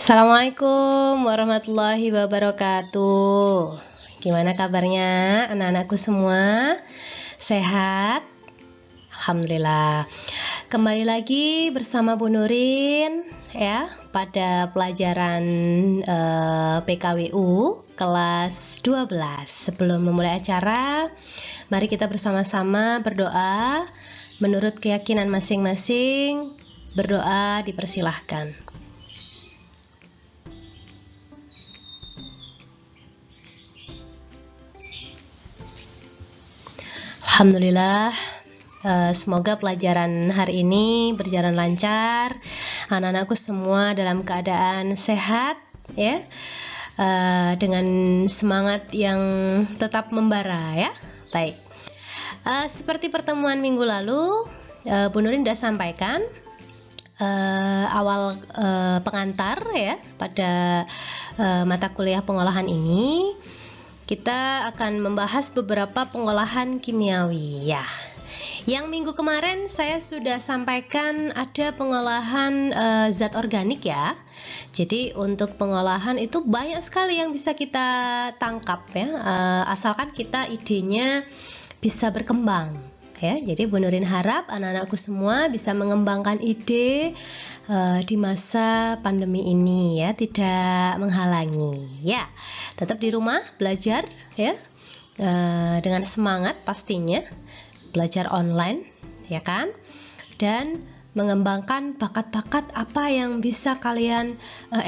Assalamualaikum warahmatullahi wabarakatuh. Gimana kabarnya anak-anakku semua? Sehat? Alhamdulillah. Kembali lagi bersama Bu Nurin ya pada pelajaran PKWU kelas 12. Sebelum memulai acara, mari kita bersama-sama berdoa menurut keyakinan masing-masing. Berdoa dipersilahkan. Alhamdulillah, semoga pelajaran hari ini berjalan lancar, anak-anakku semua dalam keadaan sehat ya, dengan semangat yang tetap membara ya. Baik, seperti pertemuan minggu lalu, Bu Nurin sudah sampaikan awal pengantar ya pada mata kuliah pengolahan ini. Kita akan membahas beberapa pengolahan kimiawi ya. Yang minggu kemarin saya sudah sampaikan ada pengolahan zat organik ya. Jadi untuk pengolahan itu banyak sekali yang bisa kita tangkap ya, asalkan kita idenya bisa berkembang ya. Jadi Bu Nurin harap anak-anakku semua bisa mengembangkan ide di masa pandemi ini ya, tidak menghalangi ya. Tetap di rumah belajar ya, dengan semangat pastinya, belajar online ya kan, dan mengembangkan bakat-bakat apa yang bisa kalian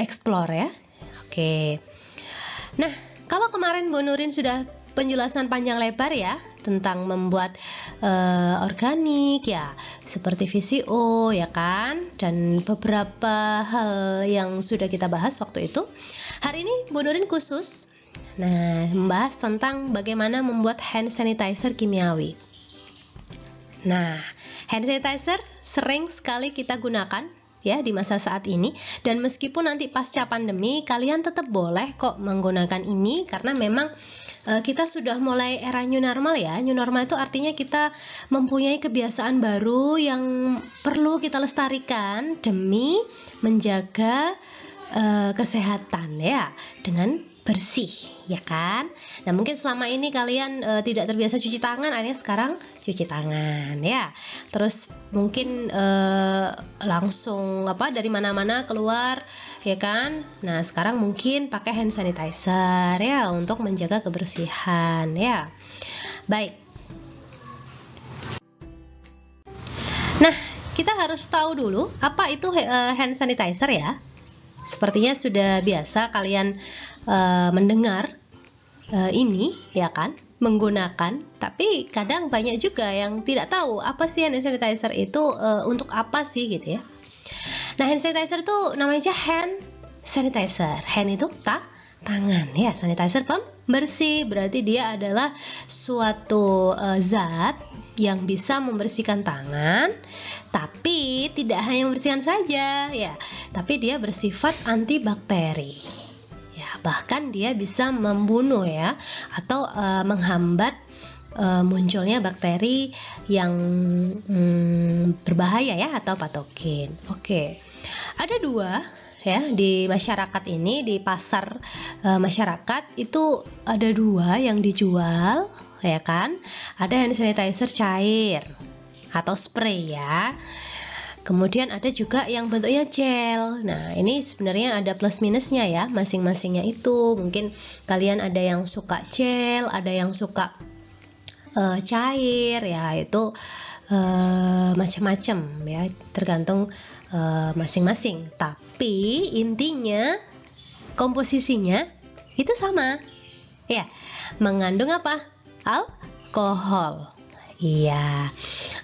explore ya. Oke. Nah, kalau kemarin Bu Nurin sudah penjelasan panjang lebar ya tentang membuat organik ya, seperti VCO ya kan, dan beberapa hal yang sudah kita bahas waktu itu. Hari ini Bu Nurin khusus membahas tentang bagaimana membuat hand sanitizer kimiawi. Nah, hand sanitizer sering sekali kita gunakan ya di masa saat ini, dan meskipun nanti pasca pandemi kalian tetap boleh kok menggunakan ini, karena memang kita sudah mulai era new normal ya. New normal itu artinya kita mempunyai kebiasaan baru yang perlu kita lestarikan demi menjaga kesehatan ya, dengan bersih ya kan. Nah, mungkin selama ini kalian tidak terbiasa cuci tangan, akhirnya sekarang cuci tangan ya. Terus mungkin langsung dari mana-mana keluar ya kan. Nah, sekarang mungkin pakai hand sanitizer ya untuk menjaga kebersihan ya. Baik. Nah, kita harus tahu dulu apa itu hand sanitizer ya. Sepertinya sudah biasa kalian mendengar ini ya kan, menggunakan, tapi kadang banyak juga yang tidak tahu apa sih hand sanitizer itu, untuk apa sih gitu ya. Nah, hand sanitizer itu namanya hand sanitizer. Hand itu tangan ya, sanitizer pembersih, berarti dia adalah suatu zat yang bisa membersihkan tangan, tapi tidak hanya membersihkan saja ya, tapi dia bersifat antibakteri ya, bahkan dia bisa membunuh ya, atau menghambat munculnya bakteri yang berbahaya ya, atau patogen. Oke, ada dua ya di masyarakat ini, di pasar masyarakat itu ada dua yang dijual ya kan. Ada hand sanitizer cair atau spray ya, kemudian ada juga yang bentuknya gel. Nah, ini sebenarnya ada plus minusnya ya masing-masingnya itu. Mungkin kalian ada yang suka gel, ada yang suka cair ya, itu macam-macam ya, tergantung masing-masing. Tapi intinya komposisinya itu sama ya, mengandung apa? Alkohol. Iya,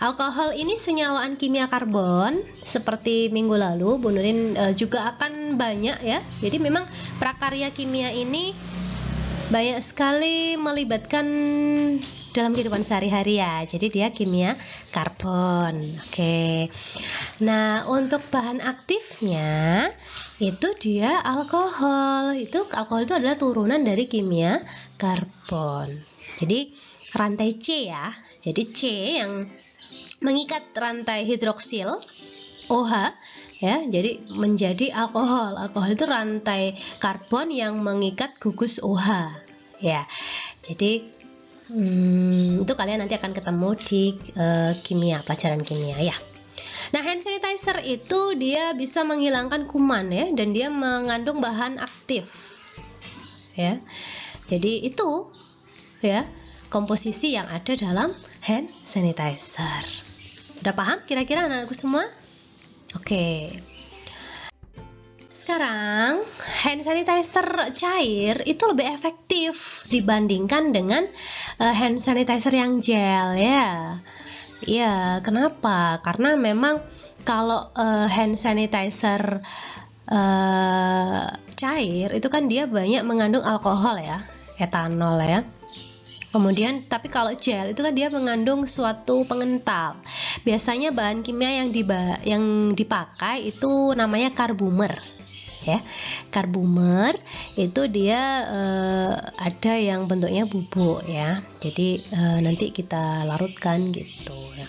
alkohol ini senyawaan kimia karbon. Seperti minggu lalu Bu Nurin juga akan banyak ya. Jadi memang prakarya kimia ini banyak sekali melibatkan dalam kehidupan sehari-hari ya. Jadi dia kimia karbon. Oke. Nah, untuk bahan aktifnya itu dia alkohol. Alkohol itu adalah turunan dari kimia karbon. Jadi rantai C ya. Jadi C yang mengikat rantai hidroksil OH ya, jadi menjadi alkohol. Alkohol itu rantai karbon yang mengikat gugus OH ya. Jadi itu kalian nanti akan ketemu di kimia, pelajaran kimia ya. Nah, hand sanitizer itu dia bisa menghilangkan kuman ya, dan dia mengandung bahan aktif ya. Jadi itu ya komposisi yang ada dalam hand sanitizer. Udah paham kira-kira anak-anakku semua? Oke. Sekarang hand sanitizer cair itu lebih efektif dibandingkan dengan hand sanitizer yang gel ya. Ya, kenapa? Karena memang kalau hand sanitizer cair itu kan dia banyak mengandung alkohol ya, etanol ya. Kemudian tapi kalau gel itu kan dia mengandung suatu pengental. Biasanya bahan kimia yang dipakai itu namanya karbumer ya. Karbumer itu dia ada yang bentuknya bubuk ya. Jadi nanti kita larutkan gitu ya.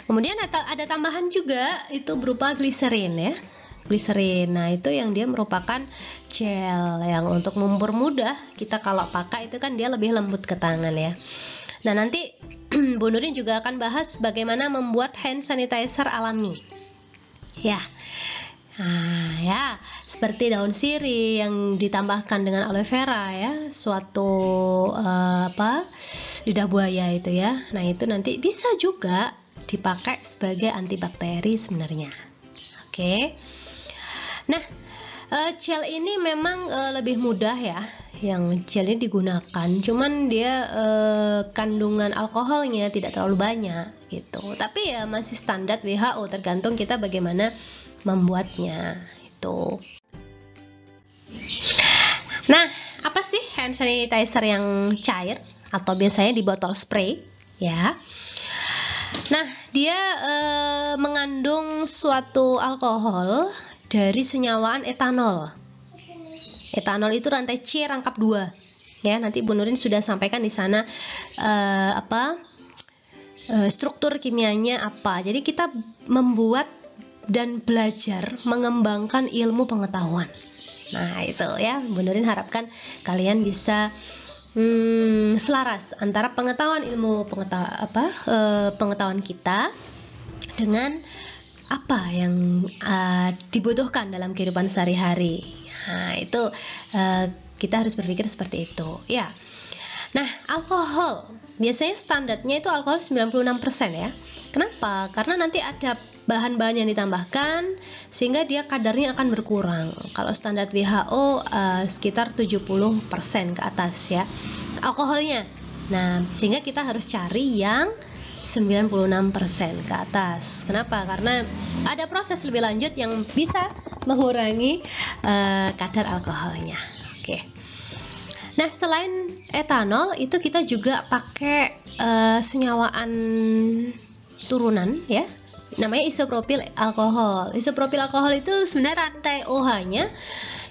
Kemudian ada tambahan juga itu berupa gliserin ya. Gliserin. Nah, itu yang dia merupakan gel yang untuk mempermudah kita kalau pakai itu kan dia lebih lembut ke tangan ya. Nah, nanti Bu Nurin juga akan bahas bagaimana membuat hand sanitizer alami. Ya. Nah, ya, seperti daun sirih yang ditambahkan dengan aloe vera ya, suatu lidah buaya itu ya. Nah, itu nanti bisa juga dipakai sebagai antibakteri sebenarnya. Oke. Nah, gel ini memang lebih mudah ya, yang gel ini digunakan, cuman dia kandungan alkoholnya tidak terlalu banyak gitu. Tapi ya masih standar WHO, tergantung kita bagaimana membuatnya itu. Nah, apa sih hand sanitizer yang cair atau biasanya di botol spray ya? Nah, dia mengandung suatu alkohol dari senyawaan etanol. Etanol itu rantai C rangkap 2. Ya, nanti Bu Nurin sudah sampaikan di sana struktur kimianya apa. Jadi kita membuat dan belajar mengembangkan ilmu pengetahuan. Nah, itu ya, Bu Nurin harapkan kalian bisa selaras antara pengetahuan pengetahuan kita dengan apa yang dibutuhkan dalam kehidupan sehari-hari. Nah, itu kita harus berpikir seperti itu ya. Nah, alkohol biasanya standarnya itu alkohol 96% ya. Kenapa? Karena nanti ada bahan-bahan yang ditambahkan sehingga dia kadarnya akan berkurang. Kalau standar WHO sekitar 70% ke atas ya alkoholnya. Nah, sehingga kita harus cari yang 96% ke atas. Kenapa? Karena ada proses lebih lanjut yang bisa mengurangi kadar alkoholnya. Oke. Nah, selain etanol itu kita juga pakai senyawaan turunan ya. Namanya isopropil alkohol. Isopropil alkohol itu sebenarnya rantai OH-nya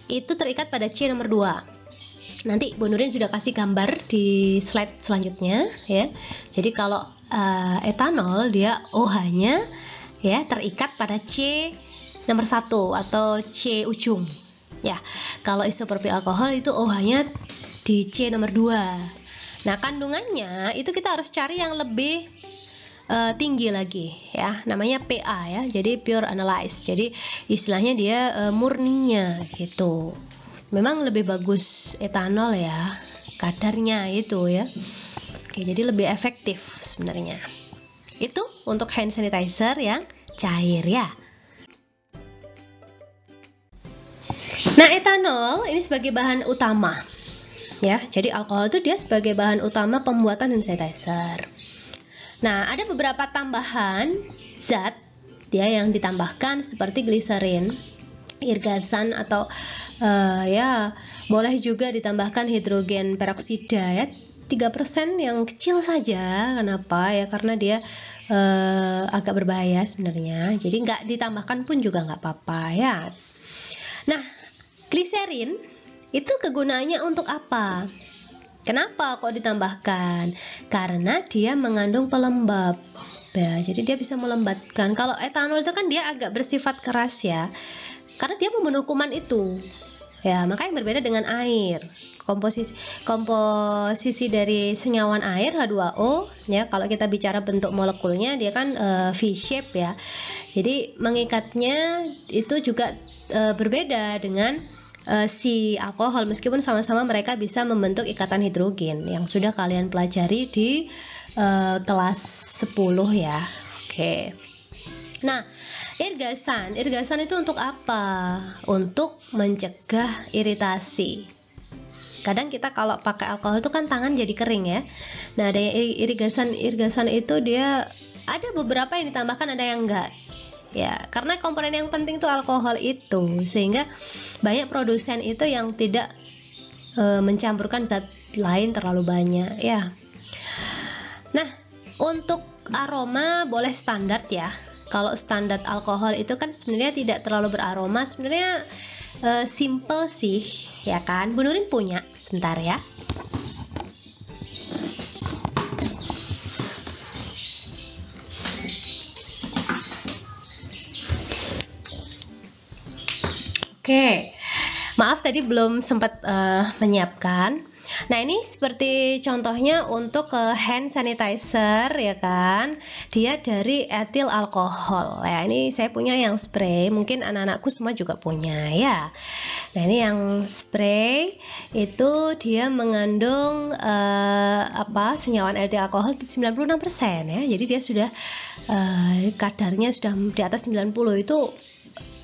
itu terikat pada C nomor 2. Nanti Bu Nurin sudah kasih gambar di slide selanjutnya ya. Jadi kalau etanol dia OH-nya ya terikat pada C nomor 1 atau C ujung. Ya, kalau isopropil alkohol itu OH-nya di C nomor 2. Nah, kandungannya itu kita harus cari yang lebih tinggi lagi ya, namanya PA ya. Jadi pure analyzed. Jadi istilahnya dia murninya gitu. Memang lebih bagus etanol ya, kadarnya itu ya. Oke, jadi lebih efektif sebenarnya. Itu untuk hand sanitizer yang cair ya. Nah, etanol ini sebagai bahan utama ya. Jadi alkohol itu dia sebagai bahan utama pembuatan hand sanitizer. Nah, ada beberapa tambahan zat dia yang ditambahkan seperti gliserin, irgasan atau ya boleh juga ditambahkan hidrogen peroksida ya. 3% yang kecil saja. Kenapa? Ya karena dia agak berbahaya sebenarnya. Jadi nggak ditambahkan pun juga nggak apa-apa ya. Nah, gliserin itu kegunaannya untuk apa? Kenapa kok ditambahkan? Karena dia mengandung pelembab Ya, jadi dia bisa melembatkan. Kalau etanol itu kan dia agak bersifat keras ya, karena dia membunuh kuman itu. Ya, makanya berbeda dengan air. Komposisi dari senyawan air H2O ya, kalau kita bicara bentuk molekulnya dia kan V-shape ya. Jadi mengikatnya itu juga berbeda dengan si alkohol, meskipun sama-sama mereka bisa membentuk ikatan hidrogen yang sudah kalian pelajari di kelas 10 ya. Oke. Nah, irgasan itu untuk apa? Untuk mencegah iritasi. Kadang kita kalau pakai alkohol itu kan tangan jadi kering ya. Nah, ada irgasan itu dia ada beberapa yang ditambahkan, ada yang enggak. Ya, karena komponen yang penting itu alkohol itu, sehingga banyak produsen itu yang tidak mencampurkan zat lain terlalu banyak ya. Nah, untuk aroma boleh standar ya. Kalau standar alkohol itu kan sebenarnya tidak terlalu beraroma, sebenarnya simple sih ya kan. Bu Nurin punya, sebentar ya. Oke, maaf tadi belum sempat menyiapkan. Nah, ini seperti contohnya untuk hand sanitizer ya kan. Dia dari etil alkohol. Ya, ini saya punya yang spray, mungkin anak-anakku semua juga punya ya. Nah, ini yang spray itu dia mengandung senyawan etil alkohol 96% ya. Jadi dia sudah kadarnya sudah di atas 90, itu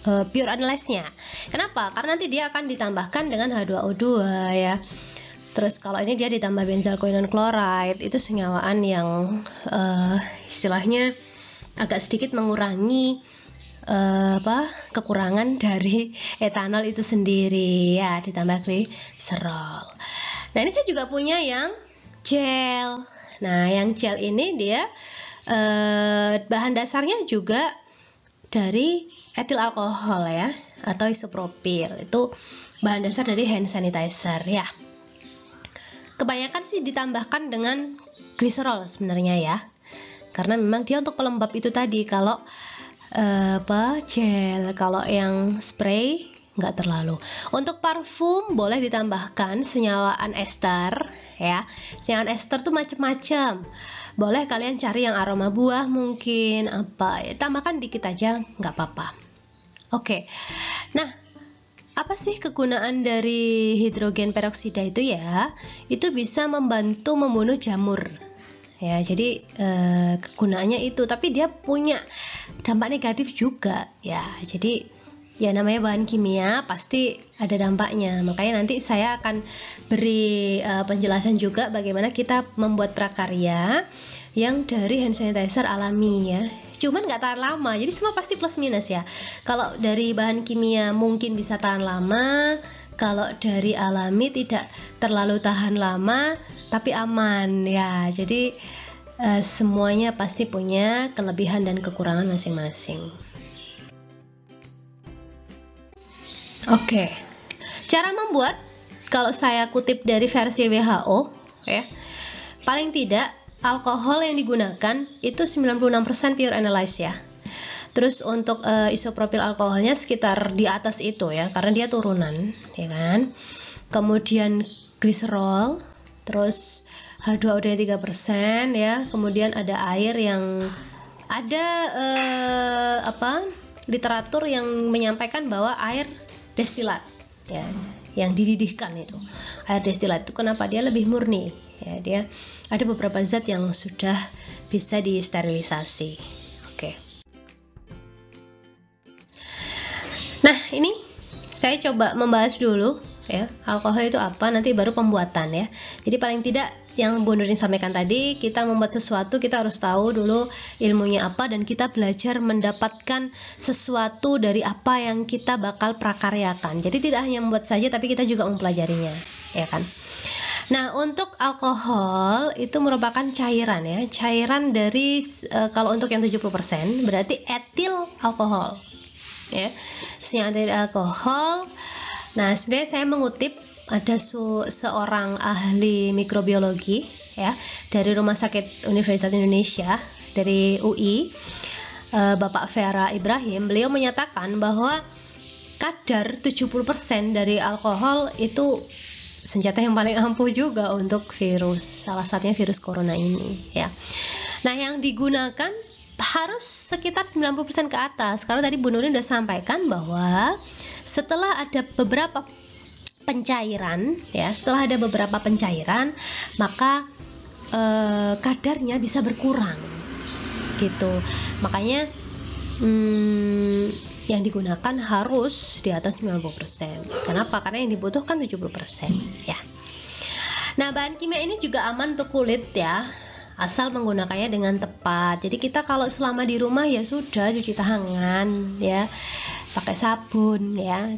pure analyze-nya. Kenapa? Karena nanti dia akan ditambahkan dengan H2O2 ya. Terus kalau ini dia ditambah benzalkoinon chloride, itu senyawaan yang istilahnya agak sedikit mengurangi kekurangan dari etanol itu sendiri ya, ditambah gliserol. Nah, ini saya juga punya yang gel. Nah, yang gel ini dia bahan dasarnya juga dari etil alkohol ya, atau isopropil. Itu bahan dasar dari hand sanitizer ya. Kebanyakan sih ditambahkan dengan gliserol sebenarnya ya, karena memang dia untuk pelembab itu tadi. Kalau gel, kalau yang spray nggak terlalu. Untuk parfum boleh ditambahkan senyawaan ester ya. Senyawaan ester tuh macam-macam. Boleh kalian cari yang aroma buah mungkin tambahkan dikit aja nggak apa-apa. Oke. Nah, apa sih kegunaan dari hidrogen peroksida itu ya? Itu bisa membantu membunuh jamur. Ya, jadi kegunaannya itu, tapi dia punya dampak negatif juga ya. Jadi ya namanya bahan kimia pasti ada dampaknya. Makanya nanti saya akan beri penjelasan juga bagaimana kita membuat prakarya yang dari hand sanitizer alami ya. Cuman nggak tahan lama, jadi semua pasti plus minus ya. Kalau dari bahan kimia mungkin bisa tahan lama, kalau dari alami tidak terlalu tahan lama tapi aman ya. Jadi semuanya pasti punya kelebihan dan kekurangan masing-masing. Oke, cara membuat kalau saya kutip dari versi WHO ya, paling tidak alkohol yang digunakan itu 96% pure analyze ya. Terus untuk isopropil alkoholnya sekitar di atas itu ya, karena dia turunan ya kan. Kemudian gliserol, terus H2O-nya 3% ya. Kemudian ada air yang ada literatur yang menyampaikan bahwa air destilat ya, yang dididihkan itu. Air destilat itu kenapa dia lebih murni ya, dia ada beberapa zat yang sudah bisa disterilisasi. Oke. Nah, ini saya coba membahas dulu ya, alkohol itu apa, nanti baru pembuatan ya. Jadi paling tidak yang Bu Nurin sampaikan tadi, kita membuat sesuatu kita harus tahu dulu ilmunya apa, dan kita belajar mendapatkan sesuatu dari apa yang kita bakal prakaryakan. Jadi tidak hanya membuat saja, tapi kita juga mempelajarinya ya kan. Nah, untuk alkohol itu merupakan cairan ya, cairan dari kalau untuk yang 70% berarti etil alkohol ya, senyawa etil alkohol. Nah, sebenarnya saya mengutip ada seorang ahli mikrobiologi ya dari Rumah Sakit Universitas Indonesia dari UI, Bapak Vera Ibrahim. Beliau menyatakan bahwa kadar 70% dari alkohol itu senjata yang paling ampuh juga untuk virus, salah satunya virus corona ini ya. Nah, yang digunakan harus sekitar 90% ke atas. Kalau tadi Bu Nurin udah sampaikan bahwa setelah ada beberapa pencairan ya, maka kadarnya bisa berkurang gitu. Makanya yang digunakan harus di atas 90%. Kenapa? Karena yang dibutuhkan 70% ya. Nah, bahan kimia ini juga aman untuk kulit ya, asal menggunakannya dengan tepat. Jadi kita kalau selama di rumah ya sudah cuci tangan ya, pakai sabun ya.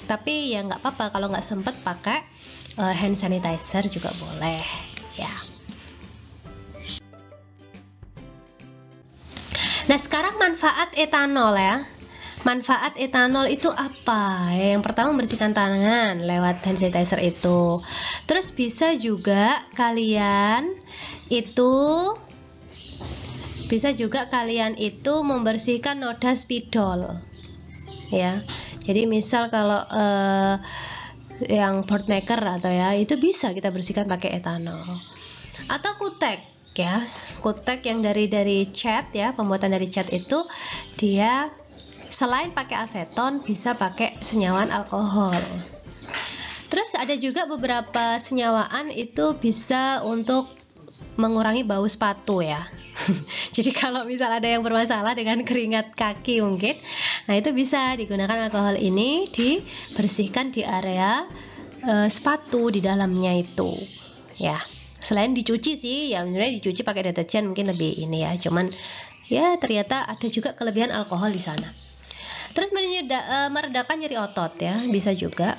Tapi ya nggak apa-apa kalau nggak sempet pakai hand sanitizer juga boleh ya. Nah, sekarang manfaat etanol ya. Manfaat etanol itu apa? Yang pertama, membersihkan tangan lewat hand sanitizer itu. Terus bisa juga kalian itu membersihkan noda spidol ya. Jadi misal kalau yang board maker atau ya, itu bisa kita bersihkan pakai etanol. Atau kutek ya, kutek yang dari cat ya, pembuatan dari cat itu dia selain pakai aseton bisa pakai senyawaan alkohol. Terus ada juga beberapa senyawaan itu bisa untuk mengurangi bau sepatu ya. Jadi kalau misal ada yang bermasalah dengan keringat kaki mungkin, nah itu bisa digunakan alkohol ini dibersihkan di area sepatu di dalamnya itu ya. Selain dicuci sih, ya sebenarnya dicuci pakai deterjen mungkin lebih ini ya. Cuman ya ternyata ada juga kelebihan alkohol di sana. Terus meredakan nyeri otot ya, bisa juga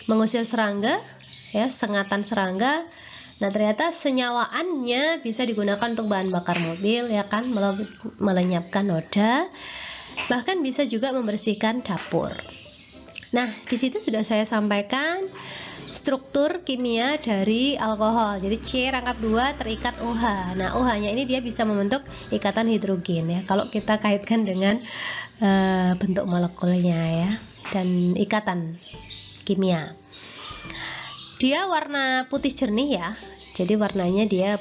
mengusir serangga ya, sengatan serangga. Nah, ternyata senyawaannya bisa digunakan untuk bahan bakar mobil ya kan, melenyapkan noda, bahkan bisa juga membersihkan dapur. Nah, di situ sudah saya sampaikan struktur kimia dari alkohol. Jadi C rangkap 2 terikat OH. Nah, OH-nya ini dia bisa membentuk ikatan hidrogen ya. Kalau kita kaitkan dengan bentuk molekulnya ya dan ikatan kimia. Dia warna putih jernih ya. Jadi warnanya dia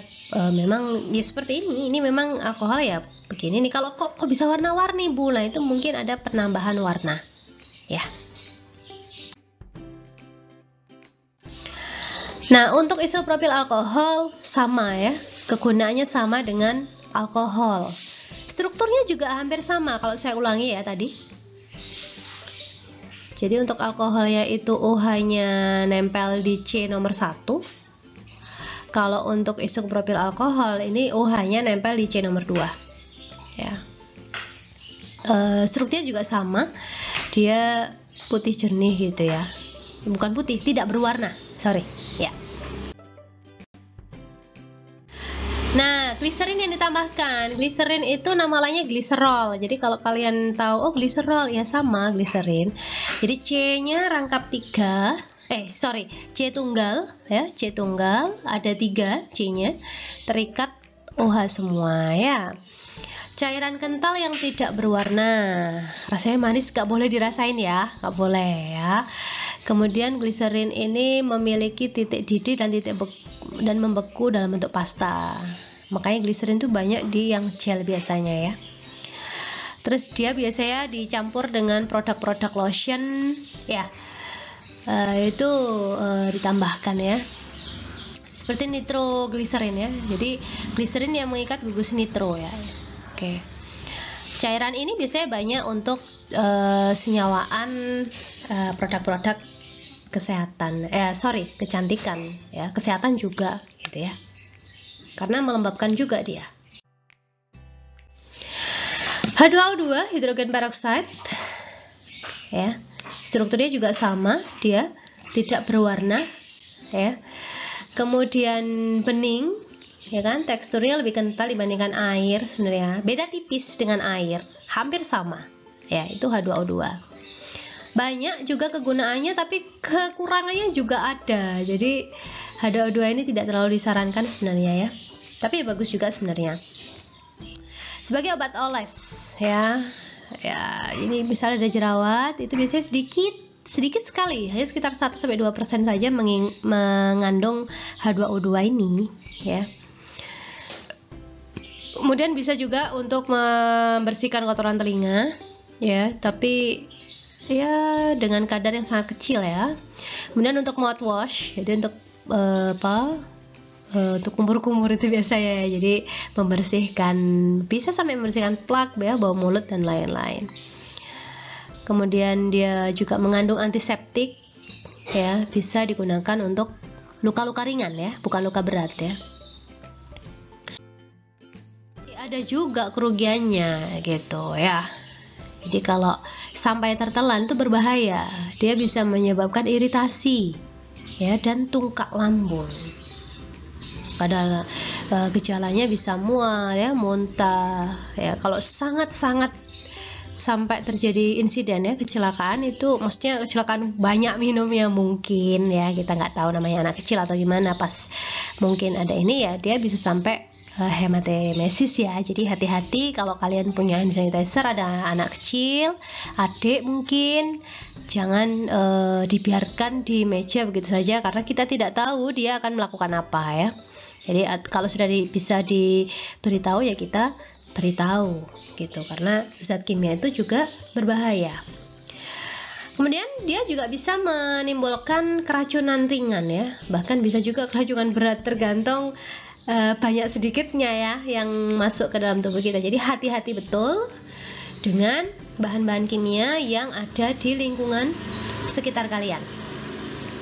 memang ya seperti ini. Ini memang alkohol ya begini nih. Kalau kok bisa warna-warni Bu? Nah, itu mungkin ada penambahan warna ya. Nah, untuk isopropil alkohol sama ya, kegunaannya sama dengan alkohol. Strukturnya juga hampir sama kalau saya ulangi ya tadi. Jadi untuk alkoholnya itu OH-nya nempel di C nomor 1. Kalau untuk isopropil alkohol ini OH-nya nempel di C nomor 2 ya. Strukturnya juga sama, dia putih jernih gitu ya. Bukan putih, tidak berwarna, sorry ya. Nah, gliserin yang ditambahkan, gliserin itu nama lainnya gliserol. Jadi kalau kalian tahu, oh gliserol ya sama gliserin. Jadi C-nya rangkap 3, C tunggal ya, C tunggal ada 3 C-nya, terikat OH semua ya. Cairan kental yang tidak berwarna, rasanya manis, gak boleh dirasain ya, gak boleh ya. Kemudian gliserin ini memiliki titik didih dan membeku dalam bentuk pasta. Makanya gliserin itu banyak di yang gel biasanya ya. Terus dia biasanya dicampur dengan produk-produk lotion ya. Itu ditambahkan ya. Seperti nitrogliserin ya. Jadi gliserin yang mengikat gugus nitro ya. Oke. Cairan ini biasanya banyak untuk senyawaan produk-produk kesehatan, kecantikan ya, kesehatan juga gitu ya, karena melembabkan juga dia. H2O2 hidrogen peroksida ya, strukturnya juga sama, dia tidak berwarna ya, kemudian bening ya kan, teksturnya lebih kental dibandingkan air sebenarnya, beda tipis dengan air, hampir sama ya, itu H2O2. banyak juga kegunaannya, tapi kekurangannya juga ada. Jadi H2O2 ini tidak terlalu disarankan sebenarnya ya, tapi bagus juga sebenarnya sebagai obat oles ya. Ya, ini misalnya ada jerawat, itu biasanya sedikit sekali, hanya sekitar 1-2% saja mengandung H2O2 ini ya. Kemudian bisa juga untuk membersihkan kotoran telinga ya, tapi ya dengan kadar yang sangat kecil ya. Kemudian untuk mouthwash, jadi untuk untuk kumur-kumur itu biasa ya, jadi membersihkan, bisa sampai membersihkan plak ya, bau mulut dan lain-lain. Kemudian dia juga mengandung antiseptik ya, bisa digunakan untuk luka-luka ringan ya, bukan luka berat ya. Ada juga kerugiannya gitu ya. Jadi kalau sampai tertelan itu berbahaya, dia bisa menyebabkan iritasi ya dan tungkak lambung. Padahal gejalanya bisa mual ya, muntah ya. Kalau sangat-sangat sampai terjadi insiden ya, kecelakaan, itu maksudnya kecelakaan banyak minumnya mungkin ya, kita nggak tahu namanya anak kecil atau gimana, pas mungkin ada ini ya, dia bisa sampai hematemesis ya. Jadi hati-hati kalau kalian punya hand sanitizer, ada anak kecil, adik mungkin, jangan dibiarkan di meja begitu saja, karena kita tidak tahu dia akan melakukan apa ya. Jadi kalau sudah bisa diberitahu ya kita beritahu gitu, karena zat kimia itu juga berbahaya. Kemudian dia juga bisa menimbulkan keracunan ringan ya, bahkan bisa juga keracunan berat, tergantung banyak sedikitnya ya yang masuk ke dalam tubuh kita. Jadi hati-hati betul dengan bahan-bahan kimia yang ada di lingkungan sekitar kalian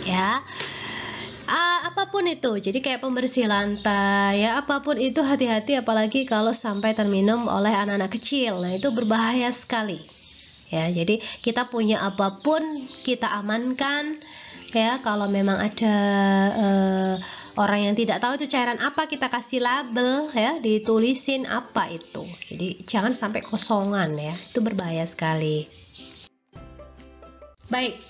ya. Apapun itu, jadi kayak pembersih lantai ya, apapun itu hati-hati, apalagi kalau sampai terminum oleh anak-anak kecil. Nah, itu berbahaya sekali ya. Jadi kita punya apapun kita amankan ya. Kalau memang ada orang yang tidak tahu itu cairan apa, kita kasih label ya, ditulisin apa itu. Jadi jangan sampai kosongan ya, itu berbahaya sekali. Baik,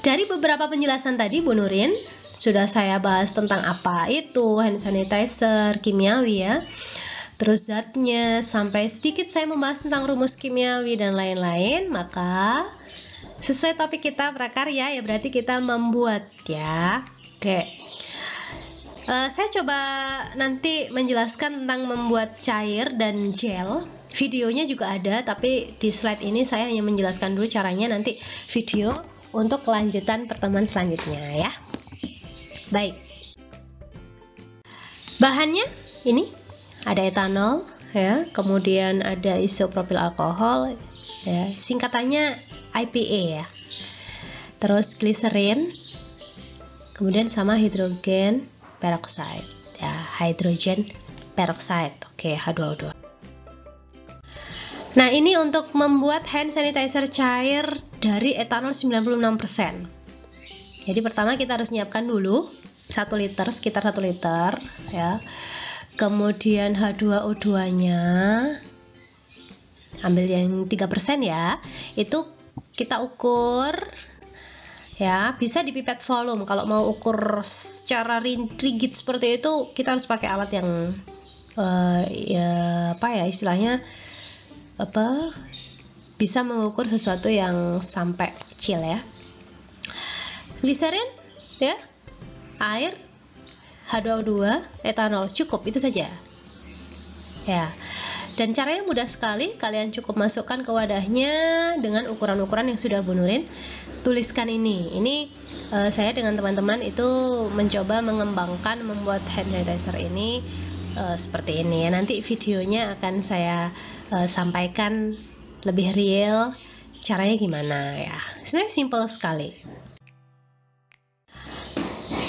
dari beberapa penjelasan tadi Bu Nurin sudah saya bahas tentang apa itu hand sanitizer kimiawi ya, terus zatnya, sampai sedikit saya membahas tentang rumus kimiawi dan lain-lain. Maka sesuai topik kita prakarya ya, berarti kita membuat ya. Oke, saya coba nanti menjelaskan tentang membuat cair dan gel. Videonya juga ada, tapi di slide ini saya hanya menjelaskan dulu caranya, nanti video untuk kelanjutan pertemuan selanjutnya ya. Baik, bahannya ini ada etanol ya, kemudian ada isopropil alkohol ya, singkatannya IPA ya, terus gliserin, kemudian sama hidrogen peroxide ya, hidrogen peroxide, oke, H2O2. Nah, ini untuk membuat hand sanitizer cair dari etanol 96%. Jadi pertama kita harus nyiapkan dulu 1 liter, sekitar 1 liter ya. Kemudian H2O2 nya ambil yang 3% ya, itu kita ukur ya, bisa di pipet volume. Kalau mau ukur secara rigid seperti itu, kita harus pakai alat yang istilahnya bisa mengukur sesuatu yang sampai kecil ya. Gliserin ya, air, H2O2, etanol, cukup itu saja ya. Dan caranya mudah sekali, kalian cukup masukkan ke wadahnya dengan ukuran-ukuran yang sudah Bu Nurin tuliskan ini. Saya dengan teman-teman itu mencoba mengembangkan membuat hand sanitizer ini seperti ini ya. Nanti videonya akan saya sampaikan lebih real caranya gimana ya. Sebenarnya simple sekali.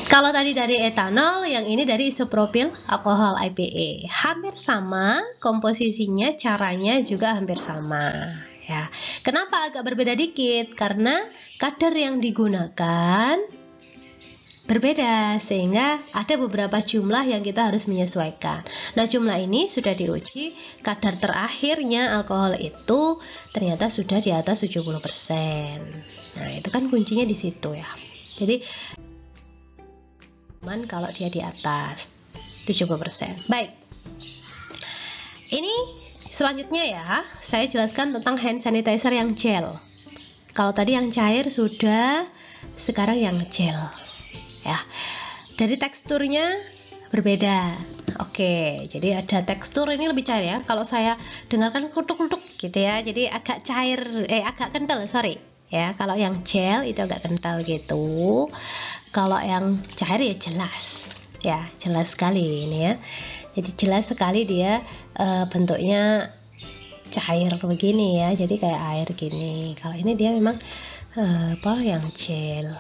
Kalau tadi dari etanol, yang ini dari isopropil alkohol IPA. Hampir sama komposisinya, caranya juga hampir sama ya. Kenapa agak berbeda dikit? Karena kadar yang digunakan berbeda, sehingga ada beberapa jumlah yang kita harus menyesuaikan. Nah, jumlah ini sudah diuji, kadar terakhirnya alkohol itu ternyata sudah di atas 70%. Nah, itu kan kuncinya di situ ya. Jadi aman kalau dia di atas 70%. Baik. Ini selanjutnya ya, saya jelaskan tentang hand sanitizer yang gel. Kalau tadi yang cair sudah, sekarang yang gel. Ya. Dari teksturnya berbeda. Oke, jadi ada tekstur ini lebih cair ya. Kalau saya dengarkan kutuk-kutuk gitu ya, jadi agak cair, agak kental, sorry. Ya, kalau yang gel itu agak kental gitu. Kalau yang cair ya jelas. Ya, jelas sekali ini ya. Jadi jelas sekali dia bentuknya cair begini ya. Jadi kayak air gini. Kalau ini dia memang yang gel.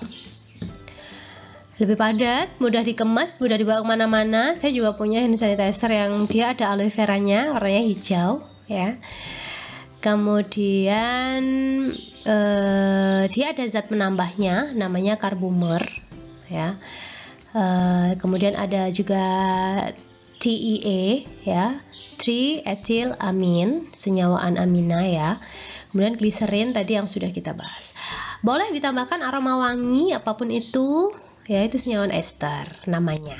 Lebih padat, mudah dikemas, mudah dibawa kemana-mana. Saya juga punya hand sanitizer yang dia ada aloe veranya, warnanya hijau ya. Kemudian dia ada zat penambahnya, namanya carbomer ya. Kemudian ada juga TEA ya, triethylamine, senyawaan amina ya. Kemudian gliserin tadi yang sudah kita bahas. Boleh ditambahkan aroma wangi apapun itu. Ya, itu senyawaan ester namanya.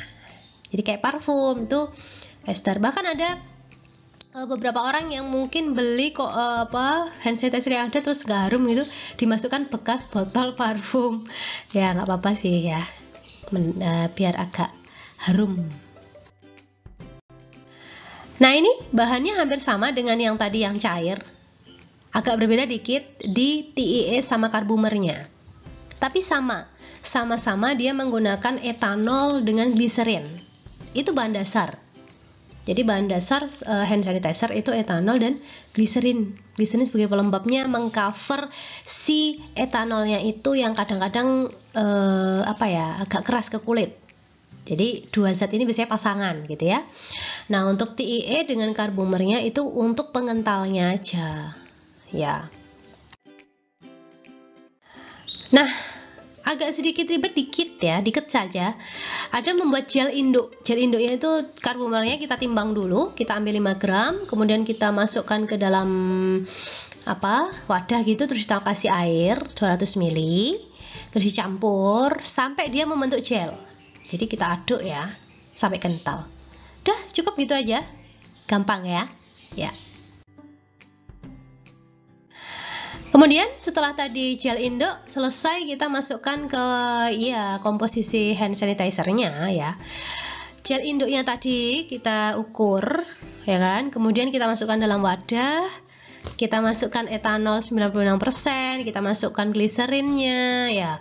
Jadi kayak parfum itu ester. Bahkan ada beberapa orang yang mungkin beli kok hand sanitizer yang ada terus gak harum gitu, dimasukkan bekas botol parfum. Ya nggak apa-apa sih ya, biar agak harum. Nah, ini bahannya hampir sama dengan yang tadi yang cair. Agak berbeda dikit di TEA sama carbomernya. Tapi sama-sama dia menggunakan etanol dengan gliserin. Itu bahan dasar. Jadi bahan dasar hand sanitizer itu etanol dan gliserin. Gliserin sebagai pelembabnya mengcover si etanolnya itu yang kadang-kadang agak keras ke kulit. Jadi dua zat ini biasanya pasangan gitu ya. Nah, untuk TEA dengan carbomernya itu untuk pengentalnya aja. Ya. Nah, agak sedikit ribet dikit saja. Ada membuat gel induk. Gel induknya itu carbomernya kita timbang dulu, kita ambil 5 gram, kemudian kita masukkan ke dalam wadah gitu, terus kita kasih air 200 ml, terus dicampur sampai dia membentuk gel. Jadi kita aduk ya, sampai kental. Udah, cukup gitu aja. Gampang ya. Ya. Kemudian setelah tadi gel induk selesai, kita masukkan ke komposisi hand sanitizer-nya ya. Gel induknya tadi kita ukur ya kan. Kemudian kita masukkan dalam wadah. Kita masukkan etanol 96%, kita masukkan gliserinnya ya.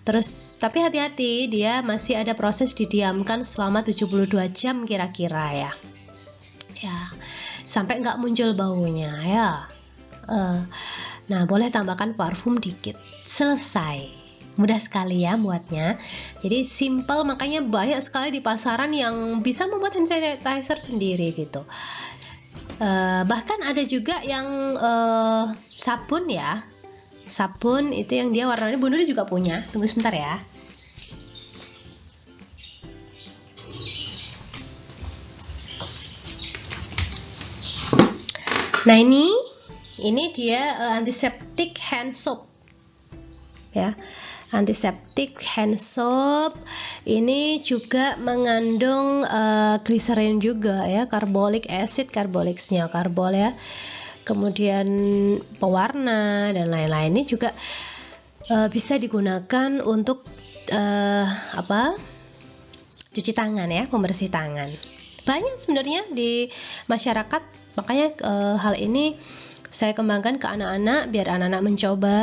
Terus tapi hati-hati, dia masih ada proses didiamkan selama 72 jam kira-kira ya. Ya. Sampai nggak muncul baunya ya. Nah, boleh tambahkan parfum dikit. Selesai. Mudah sekali ya buatnya. Jadi simple, makanya banyak sekali di pasaran yang bisa membuat hand sanitizer sendiri gitu. Bahkan ada juga yang sabun ya. Sabun itu yang dia warnanya, Bu Nuri juga punya. Tunggu sebentar ya. Nah, ini dia antiseptik hand soap ya. Antiseptik hand soap ini juga mengandung gliserin juga ya, carbolic acid, carbolicsnya karbol ya. Kemudian pewarna dan lain-lain. Ini juga bisa digunakan untuk cuci tangan ya, pembersih tangan. Banyak sebenarnya di masyarakat, makanya hal ini saya kembangkan ke anak-anak biar anak-anak mencoba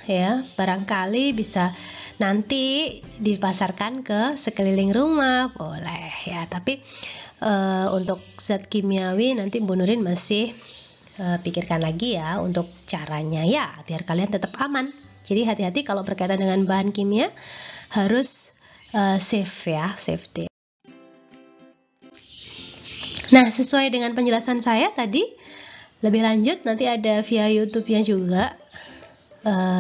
ya, barangkali bisa nanti dipasarkan ke sekeliling rumah, boleh ya. Tapi untuk zat kimiawi nanti Bu Nurin masih pikirkan lagi ya untuk caranya ya, biar kalian tetap aman. Jadi hati-hati kalau berkaitan dengan bahan kimia, harus safe ya, safety. Nah, sesuai dengan penjelasan saya tadi, lebih lanjut nanti ada via YouTube-nya juga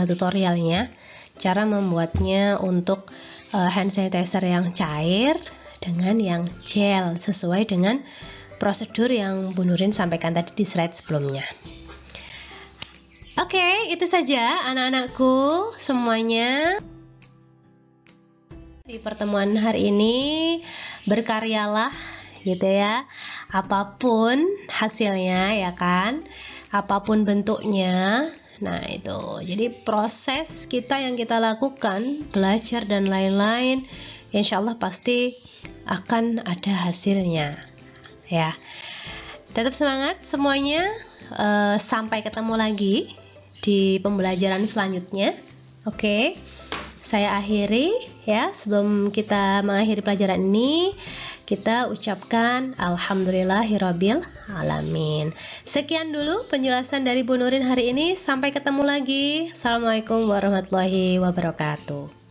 tutorialnya, cara membuatnya untuk hand sanitizer yang cair dengan yang gel sesuai dengan prosedur yang Bu Nurin sampaikan tadi di slide sebelumnya. Oke, itu saja anak-anakku semuanya. Di pertemuan hari ini berkaryalah gitu ya. Apapun hasilnya ya kan. Apapun bentuknya. Nah, itu. Jadi proses kita yang kita lakukan, belajar dan lain-lain, insya Allah pasti akan ada hasilnya. Ya. Tetap semangat semuanya. Sampai ketemu lagi di pembelajaran selanjutnya. Oke. Saya akhiri ya, sebelum kita mengakhiri pelajaran ini, kita ucapkan alhamdulillahirabbil alamin. Sekian dulu penjelasan dari Bu Nurin hari ini. Sampai ketemu lagi. Assalamualaikum warahmatullahi wabarakatuh.